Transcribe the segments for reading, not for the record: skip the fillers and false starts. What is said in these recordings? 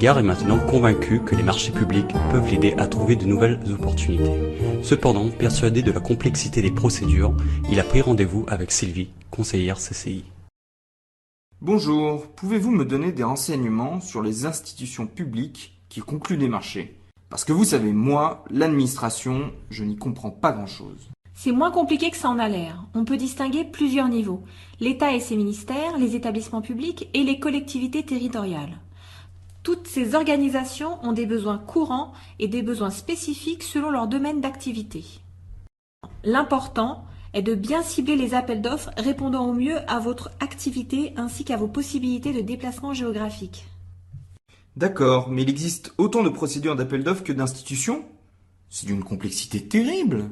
Edgar est maintenant convaincu que les marchés publics peuvent l'aider à trouver de nouvelles opportunités. Cependant, persuadé de la complexité des procédures, il a pris rendez-vous avec Sylvie, conseillère CCI. Bonjour, pouvez-vous me donner des renseignements sur les institutions publiques qui concluent des marchés? Parce que vous savez, moi, l'administration, je n'y comprends pas grand-chose. C'est moins compliqué que ça en a l'air. On peut distinguer plusieurs niveaux. L'État et ses ministères, les établissements publics et les collectivités territoriales. Toutes ces organisations ont des besoins courants et des besoins spécifiques selon leur domaine d'activité. L'important est de bien cibler les appels d'offres répondant au mieux à votre activité ainsi qu'à vos possibilités de déplacement géographique. D'accord, mais il existe autant de procédures d'appel d'offres que d'institutions? C'est d'une complexité terrible.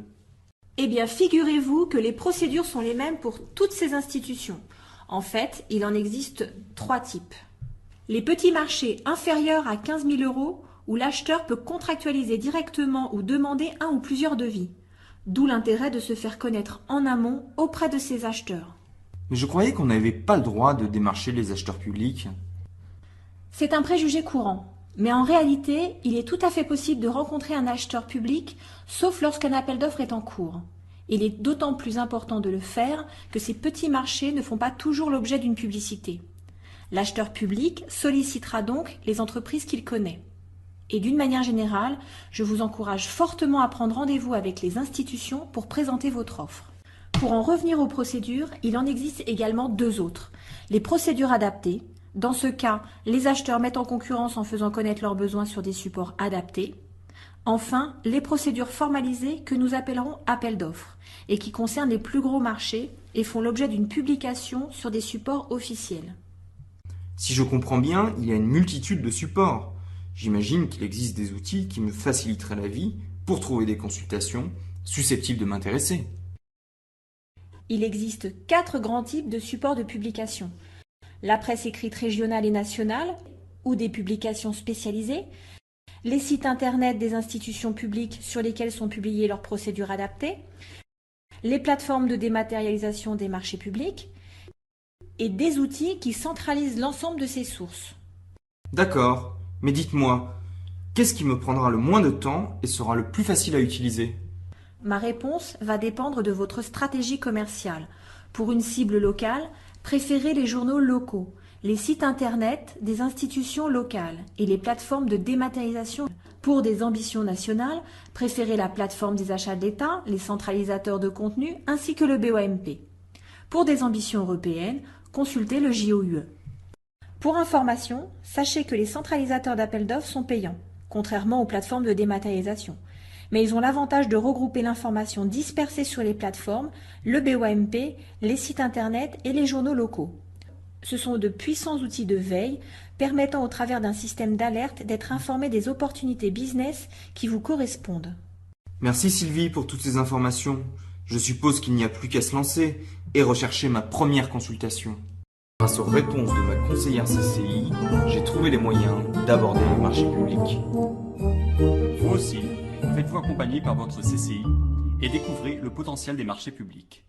Eh bien, figurez-vous que les procédures sont les mêmes pour toutes ces institutions. En fait, il en existe 3 types. Les petits marchés inférieurs à 15 000 € où l'acheteur peut contractualiser directement ou demander un ou plusieurs devis. D'où l'intérêt de se faire connaître en amont auprès de ses acheteurs. Mais je croyais qu'on n'avait pas le droit de démarcher les acheteurs publics. C'est un préjugé courant. Mais en réalité, il est tout à fait possible de rencontrer un acheteur public, sauf lorsqu'un appel d'offres est en cours. Il est d'autant plus important de le faire que ces petits marchés ne font pas toujours l'objet d'une publicité. L'acheteur public sollicitera donc les entreprises qu'il connaît. Et d'une manière générale, je vous encourage fortement à prendre rendez-vous avec les institutions pour présenter votre offre. Pour en revenir aux procédures, il en existe également 2 autres. Les procédures adaptées. Dans ce cas, les acheteurs mettent en concurrence en faisant connaître leurs besoins sur des supports adaptés. Enfin, les procédures formalisées que nous appellerons appels d'offres et qui concernent les plus gros marchés et font l'objet d'une publication sur des supports officiels. Si je comprends bien, il y a une multitude de supports. J'imagine qu'il existe des outils qui me faciliteraient la vie pour trouver des consultations susceptibles de m'intéresser. Il existe 4 grands types de supports de publication. La presse écrite régionale et nationale, ou des publications spécialisées, les sites internet des institutions publiques sur lesquels sont publiées leurs procédures adaptées, les plateformes de dématérialisation des marchés publics, et des outils qui centralisent l'ensemble de ces sources. D'accord, mais dites-moi, qu'est-ce qui me prendra le moins de temps et sera le plus facile à utiliser? Ma réponse va dépendre de votre stratégie commerciale. Pour une cible locale, préférez les journaux locaux, les sites internet des institutions locales et les plateformes de dématérialisation. Pour des ambitions nationales, préférez la plateforme des achats de l'État, les centralisateurs de contenu ainsi que le BOMP. Pour des ambitions européennes, consultez le JOUE. Pour information, sachez que les centralisateurs d'appels d'offres sont payants, contrairement aux plateformes de dématérialisation. Mais ils ont l'avantage de regrouper l'information dispersée sur les plateformes, le BOMP, les sites internet et les journaux locaux. Ce sont de puissants outils de veille permettant au travers d'un système d'alerte d'être informé des opportunités business qui vous correspondent. Merci Sylvie pour toutes ces informations. Je suppose qu'il n'y a plus qu'à se lancer et rechercher ma première consultation. Grâce aux réponses de ma conseillère CCI, j'ai trouvé les moyens d'aborder les marchés publics. Vous aussi, faites-vous accompagner par votre CCI et découvrez le potentiel des marchés publics.